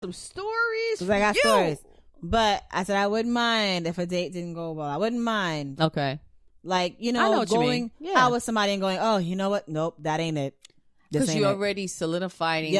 some stories. Because I got stories. But I said I wouldn't mind if a date didn't go well. I wouldn't mind. Okay. Like, you I know know, what you going mean. Yeah. out with somebody and going, oh, you know what? Nope, that ain't it. Because you're already solidifying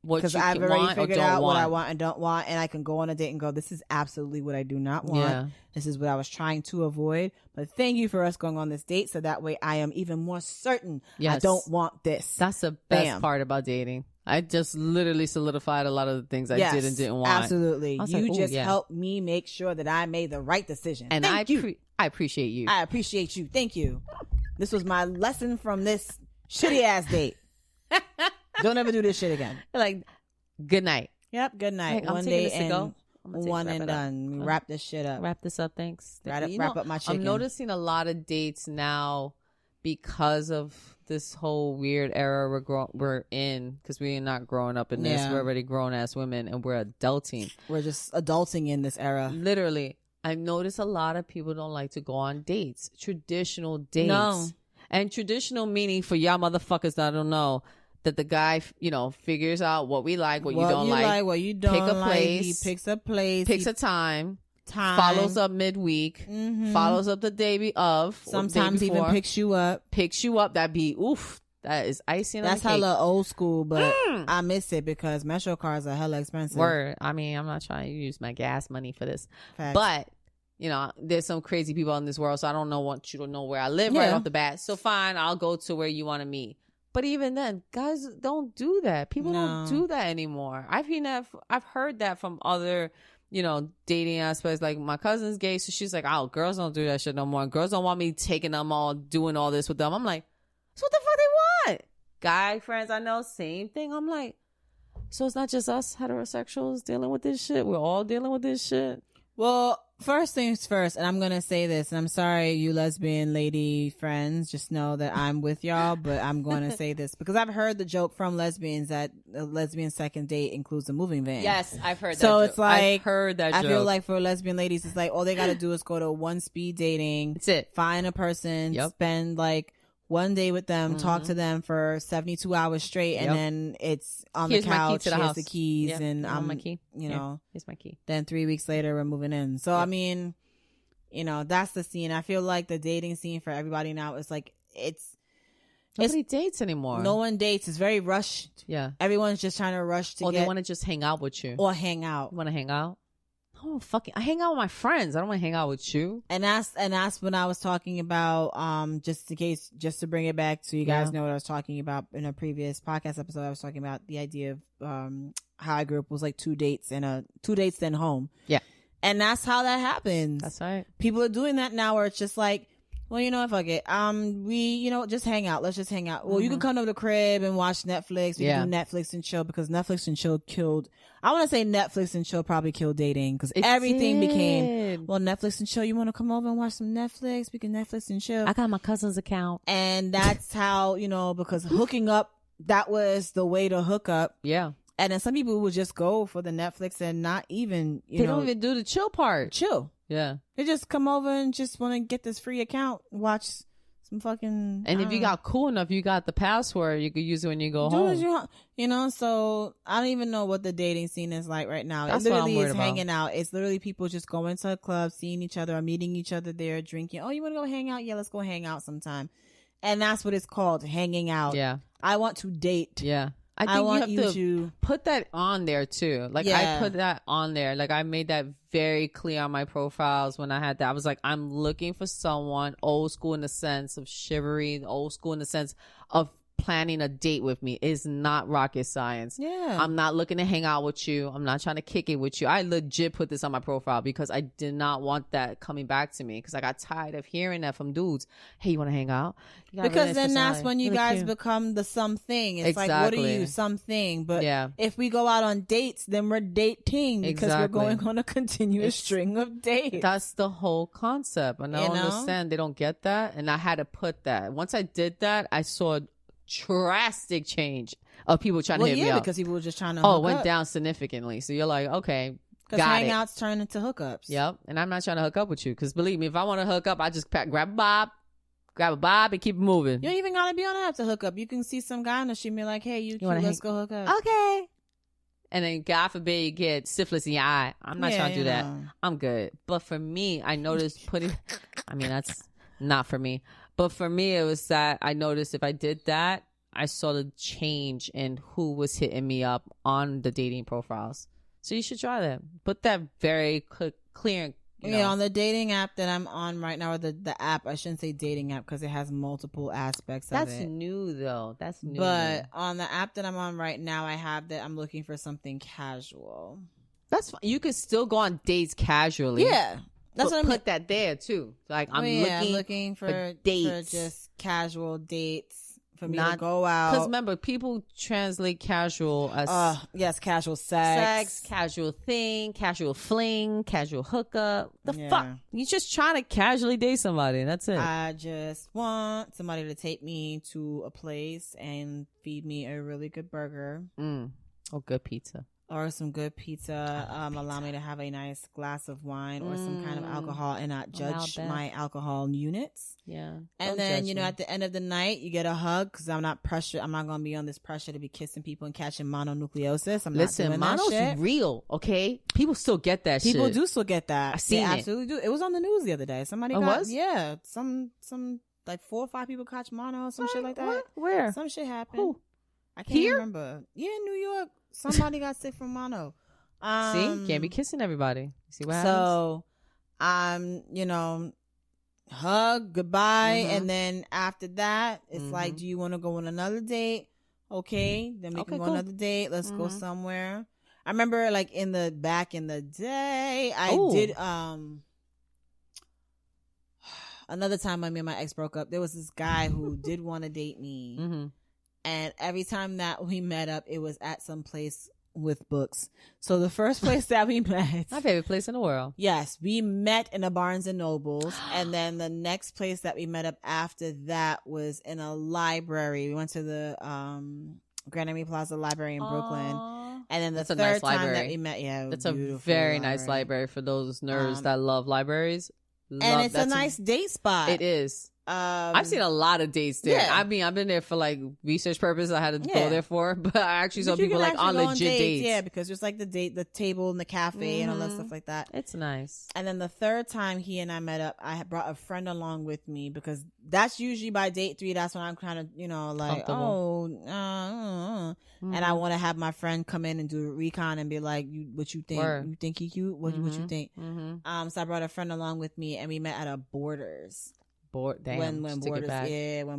what you I've want already or figured don't out want. what I want and don't want, and I can go on a date and go, this is absolutely what I do not want. Yeah. This is what I was trying to avoid. But thank you for us going on this date, so that way I am even more certain I don't want this. That's the best part about dating. I just literally solidified a lot of the things I did and didn't want. Absolutely. You like, just helped me make sure that I made the right decision. And I appreciate you. I appreciate you. Thank you. This was my lesson from this shitty ass date. Don't ever do this shit again. Like, good night. Yep, good night. Like, one day and one and done. Wrap this shit up. Wrap this up, thanks. Wrap up my chicken. I'm noticing a lot of dates now because of this whole weird era we're in, because we're not growing up in this. We're already grown-ass women, and we're adulting. We're just adulting in this era. Literally. I've noticed a lot of people don't like to go on dates. Traditional dates. No. And traditional meaning, for y'all motherfuckers that don't know, that the guy, figures out what we like, what you don't like. What you don't pick a like. place. He picks a place. Picks a time. Follows up midweek. Mm-hmm. Follows up the day of. Sometimes day even picks you up. That'd be, oof. That is icing on the cake. That's hella old school, but I miss it because Metro cars are hella expensive. Word. I mean, I'm not trying to use my gas money for this. Facts. But, there's some crazy people in this world, so I don't want you to know where I live right off the bat. So fine, I'll go to where you want to meet. But even then, guys don't do that. People don't do that anymore. I've heard that from other, dating aspects. Like, my cousin's gay, so she's like, oh, girls don't do that shit no more. Girls don't want me taking them all, doing all this with them. I'm like, so what the fuck they want? Guy friends I know, same thing. I'm like, so it's not just us heterosexuals dealing with this shit. We're all dealing with this shit. Well, first things first, and I'm going to say this, and I'm sorry, you lesbian lady friends, just know that I'm with y'all, but I'm going to say this because I've heard the joke from lesbians that a lesbian second date includes a moving van. Yes, I've heard that so joke. It's like, I've heard that joke. I feel like for lesbian ladies, it's like all they got to do is go to one speed dating. That's it. Find a person, spend like one day with them, talk to them for 72 hours straight, and then it's on the couch. Here's the keys, and I'm my key. Here's my key. Then 3 weeks later, we're moving in. So I mean, that's the scene. I feel like the dating scene for everybody now is like nobody dates anymore. No one dates. It's very rushed. Yeah, everyone's just trying to rush to. Or they want to just hang out with you. Or hang out. You want to hang out? Oh, fucking! I hang out with my friends. I don't want to hang out with you. And that's when I was talking about just to bring it back so you guys know what I was talking about in a previous podcast episode. I was talking about the idea of how I grew up was like 2 dates and 2 dates then home. Yeah, and that's how that happens. That's right. People are doing that now where it's just like, well, fuck it. We, just hang out. Let's just hang out. Well, you can come to the crib and watch Netflix. We can do Netflix and chill because Netflix and chill killed. I want to say Netflix and chill probably killed dating because everything became, well, Netflix and chill. You want to come over and watch some Netflix? We can Netflix and chill. I got my cousin's account. And that's how, because hooking up, that was the way to hook up. Yeah. And then some people would just go for the Netflix and not even, they don't even do the chill part. Chill. Yeah. They just come over and just want to get this free account, watch some fucking. And if you got cool enough, you got the password, you could use it when you go home. So I don't even know what the dating scene is like right now. That's it literally what I'm is worried hanging out. It's literally people just going to a club, seeing each other, or meeting each other there, drinking. Oh, you want to go hang out? Yeah, let's go hang out sometime. And that's what it's called, hanging out. Yeah. I want to date. Yeah. I think you have to put that on there too. Like I put that on there. Like I made that very clear on my profiles when I had that. I was like, I'm looking for someone old school in the sense of chivalry, old school in the sense of planning a date with me. Is not rocket science. Yeah. I'm not looking to hang out with you. I'm not trying to kick it with you. I legit put this on my profile because I did not want that coming back to me because I got tired of hearing that from dudes. Hey, you want to hang out? Because then that's when you guys become the something. It's like, what are you? Something. But if we go out on dates, then we're dating because we're going on a continuous string of dates. That's the whole concept. And I don't understand. They don't get that. And I had to put that. Once I did that, I saw drastic change of people trying to hit me up because people were just trying to hook went up. down significantly. So you're like, okay, because hangouts turn into hookups. Yep. And I'm not trying to hook up with you because believe me, if I want to hook up, I just grab a bob and keep moving. You don't even gotta be on the app to hook up. You can see some guy on the street and be like, hey, you cute, let's go hook up. Okay. and then God forbid you get syphilis in your eye. I'm not trying to do that. I'm good. But for me, I noticed that's not for me. But for me, it was that I noticed if I did that, I saw the change in who was hitting me up on the dating profiles. So you should try that. Put that very clear. On the dating app that I'm on right now, or the app, I shouldn't say dating app because it has multiple aspects of it. That's new, though. That's new. But on the app that I'm on right now, I have that I'm looking for something casual. That's fine. You could still go on dates casually. Yeah. That's what I'm put that there, too. Like, I'm looking for dates. For just casual dates. For me to go out. Because remember, people translate casual as... yes, casual sex. Casual thing, casual fling, casual hookup. The fuck? You just trying to casually date somebody. That's it. I just want somebody to take me to a place and feed me a really good burger. Or good pizza. Or some good pizza. Allow me to have a nice glass of wine or some kind of alcohol and not judge my alcohol units. Yeah. And then, at the end of the night, you get a hug because I'm not going to be on this pressure to be kissing people and catching mononucleosis. Listen, mono's real, okay? People still get that shit. People do still get that. I seen it. Absolutely do. It was on the news the other day. Somebody was? Yeah. Some like 4 or 5 people catch mono or some shit like that. What? Where? Some shit happened. Who? I can't remember. Yeah, in New York. Somebody got sick from mono. See, can't be kissing everybody. See what happens? So, hug, goodbye, and then after that, it's like, do you want to go on another date? Okay, then we can go on another date. Let's go somewhere. I remember, like back in the day, I did another time when me and my ex broke up. There was this guy who did want to date me. And every time that we met up, it was at some place with books. So the first place that we met... My favorite place in the world. Yes. We met in a Barnes and Nobles. And then the next place that we met up after that was in a library. We went to the Grand Army Plaza Library in Brooklyn. And then the third nice time library. that we met, that's a very nice library for those nerds that love libraries. And it's a nice date spot. It is. I've seen a lot of dates there. Yeah. I mean, I've been there for like research purposes. I had to go there for, but I actually saw people like on legit dates. Yeah, because there's like the table and the cafe and all that stuff like that. It's nice. And then the third time he and I met up, I had brought a friend along with me because that's usually by date 3. That's when I'm kind of, like, and I want to have my friend come in and do a recon and be like, what you think? You think he cute? What you think? So I brought a friend along with me and we met at a Borders. When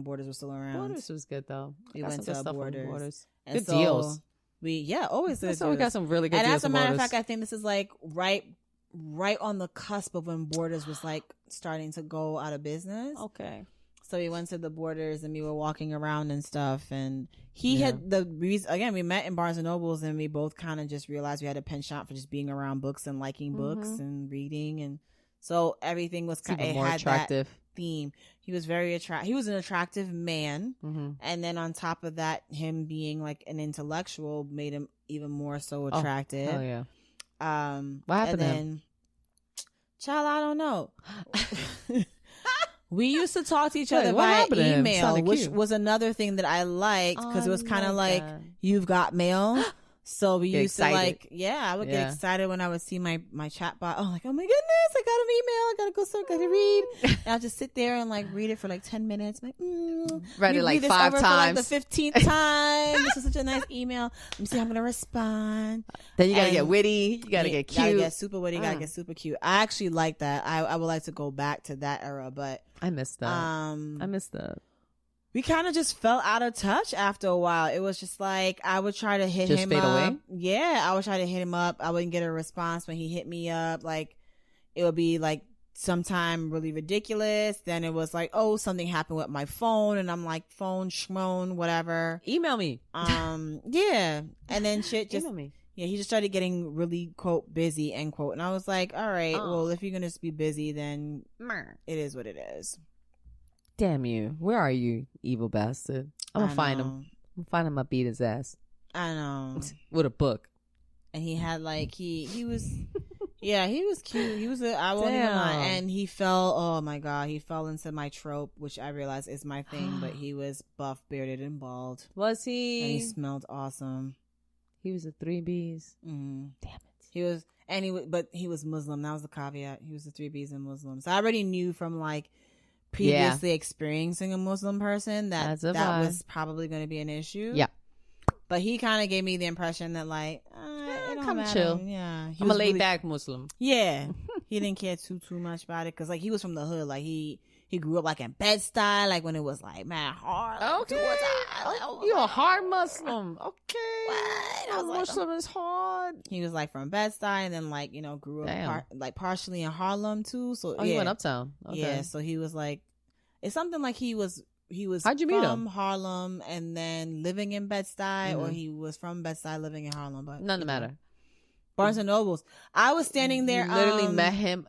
Borders was still around. Borders was good though. We went to Borders. And good deals. Always good deals. We got some really good deals. And as a matter of fact, I think this is like right on the cusp of when Borders was like starting to go out of business. Okay. So we went to the Borders and we were walking around and stuff. And he had the reason, again, we met in Barnes and Nobles and we both kind of just realized we had a penchant for just being around books and liking books and reading. And so everything was kind of more attractive. Theme. He was very attractive. He was an attractive man, and then on top of that, him being like an intellectual made him even more so attractive. Oh yeah. What happened to him? Child, I don't know. We used to talk to each other via email, which was another thing that I liked because it was kind of like you've got mail. So we used to like, I would get excited when I would see my chat bot. Oh, like, oh my goodness, I got an email. I gotta go, gotta read. And I'll just sit there and like read it for like 10 minutes. Like, read it like 5 times. For like the 15th time. This is such a nice email. Let me see how I'm gonna respond. Then you gotta get witty. You gotta get cute. Gotta get super witty. Gotta get super cute. I actually like that. I would like to go back to that era, but I missed that. I missed that. We kind of just fell out of touch after a while. It was just like I would try to hit him fade up. Away? Yeah, I would try to hit him up. I wouldn't get a response when he hit me up. Like it would be like sometime really ridiculous. Then it was like, oh, something happened with my phone, and I'm like, phone, schmoan, whatever. Email me. Yeah, and then shit just. Email me. Yeah, he just started getting really, quote, busy, end quote. And I was like, all right, well, if you're going to be busy, then it is what it is. Damn you. Where are you, evil bastard? I'm going to find him. I'm going to find him. I'll beat his ass. I know. With a book. And he had like, he was, yeah, he was cute. He was I won't even lie. And he fell, oh my God, he fell into my trope, which I realize is my thing, but he was buff, bearded, and bald. Was he? And he smelled awesome. He was a 3Bs. Mm-hmm. Damn it. But he was Muslim. That was the caveat. He was the 3Bs and Muslim. So I already knew from like previously experiencing a Muslim person that was probably going to be an issue. Yeah. But he kind of gave me the impression that like, come chill. Yeah. I'm a laid back Muslim. Yeah. He didn't care too much about it. Cause like he was from the hood. Like he grew up like in Bed-Stuy, like when it was like mad hard. Like, okay. You're a hard Muslim. Okay. What? I was Muslim is hard. He was like from Bed-Stuy and then like, grew up partially in Harlem too. So he went uptown. Okay. Yeah. So he was like, it's something like he was How'd you meet from him? Harlem and then living in Bed-Stuy, or he was from Bed-Stuy living in Harlem. But none matter. Barnes and Nobles. I was standing there. You literally met him.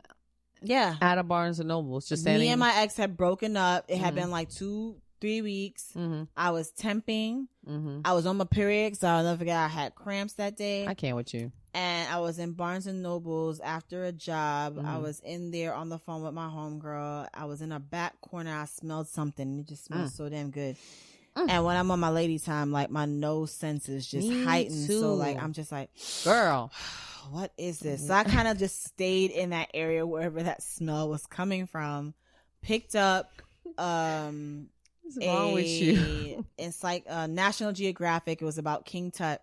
Yeah. At a Barnes and Nobles, just standing. Me and my ex had broken up. It had been like 2-3 weeks. Mm-hmm. I was temping. Mm-hmm. I was on my period, so I'll never forget I had cramps that day. I can't with you. And I was in Barnes and Nobles after a job. I was in there on the phone with my homegirl. I was in a back corner. I smelled something. It just smelled so damn good. And when I'm on my lady time, like my nose senses just heightened. Too. So like I'm just like, girl, what is this? So I kind of just stayed in that area wherever that smell was coming from. Picked up what's wrong with you? It's like National Geographic. It was about King Tut.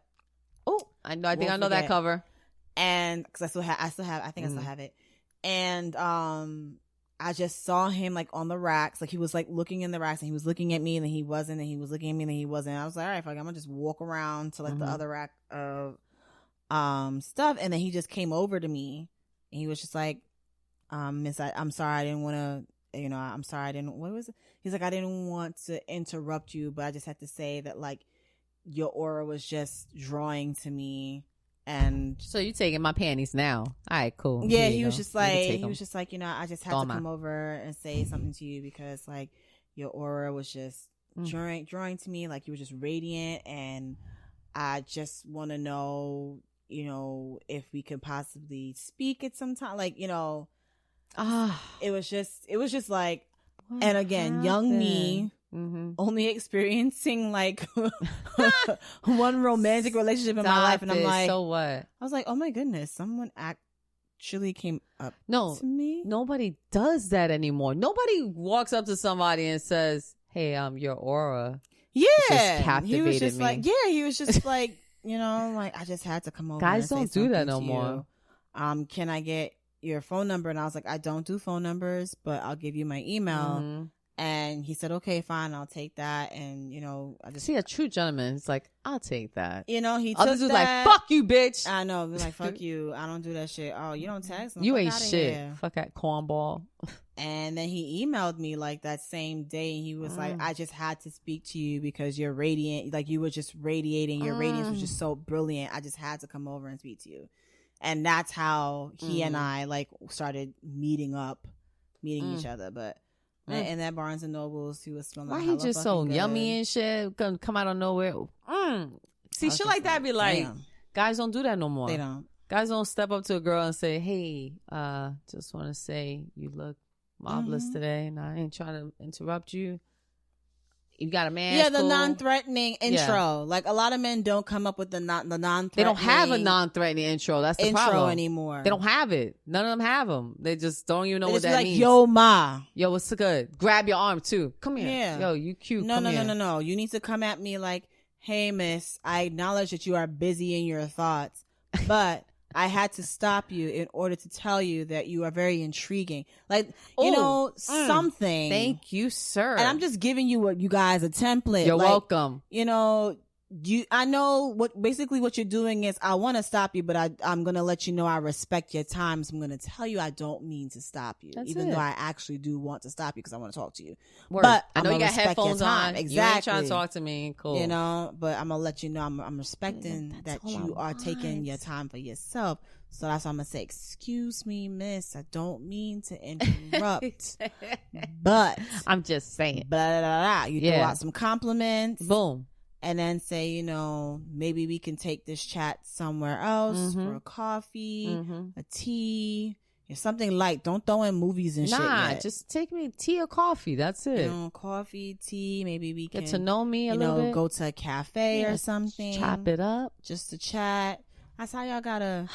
Oh, I know. I think I know that cover. And because I still have. I still have it. And I just saw him like on the racks. Like he was like looking in the racks, and he was looking at me, and then he wasn't, and he was looking at me, and then he wasn't. I was like, all right, fuck, I'm gonna just walk around to like the other rack of stuff. And then he just came over to me, and he was just like, Miss, I'm sorry, I didn't want to, I'm sorry, I didn't, what was it? He's like, I didn't want to interrupt you, but I just had to say that like your aura was just drawing to me. And so you taking my panties now? All right, cool. Yeah, he was just like, I just had to come over and say something to you because like your aura was just drawing to me, like you were just radiant, and I just want to know, if we could possibly speak at some time, like, it was just like, what and again, happened? Young me, only experiencing like one romantic relationship in my life, and I'm like, so what? I was like, oh my goodness, someone actually came up to me. Nobody does that anymore. Nobody walks up to somebody and says, hey, your aura. Yeah, just captivated he was just me. Like, yeah, he was just like, like I just had to come over. Guys don't do that no more. Can I get your phone number? And I was like, I don't do phone numbers, but I'll give you my email. And he said, okay, fine, I'll take that. And, I just see a true gentleman. It's like, I'll take that. He others took that. Like, fuck you, bitch. I know. Be like, fuck you. I don't do that shit. Oh, you don't text? You ain't shit. Fuck that cornball. And then he emailed me like that same day. And he was like, I just had to speak to you because you're radiant. Like you were just radiating. Your radiance was just so brilliant. I just had to come over and speak to you. And that's how he and I like started meeting each other. But in that Barnes and Nobles, he was smelling. Why he just so good. Yummy and shit? Gonna come out of nowhere. See, shit like that be like, guys don't do that no more. They don't. Guys don't step up to a girl and say, hey, just want to say you look marvelous today, and I ain't trying to interrupt you. You got a man. Yeah, the non-threatening intro. Yeah. Like a lot of men don't come up with the non-threatening. They don't have a non-threatening intro. That's the problem anymore. They don't have it. None of them have them. They just don't even know what that means. Yo, ma. Yo, what's good? Grab your arm too. Come here. Yeah. Yo, you cute. No. You need to come at me like, hey, miss, I acknowledge that you are busy in your thoughts, but I had to stop you in order to tell you that you are very intriguing. Like, something. Thank you, sir. And I'm just giving you a template. You're welcome. I know what you're doing is I want to stop you, but I'm going to let you know I respect your time. So I'm going to tell you I don't mean to stop you, even though I actually do want to stop you because I want to talk to you. Word. But I know you got headphones on. Exactly. You ain't trying to talk to me. Cool. But I'm going to let you know I'm respecting that you are taking your time for yourself. So that's why I'm going to say, excuse me, miss, I don't mean to interrupt, but I'm just saying. Blah, blah, blah. You throw out some compliments. Boom. And then say, maybe we can take this chat somewhere else for a coffee, a tea, It's something light. Don't throw in movies and shit. Nah, just take me tea or coffee. That's it. Coffee, tea. Maybe we can get to know me a little bit. Go to a cafe or something. Chop it up. Just to chat. That's how y'all gotta.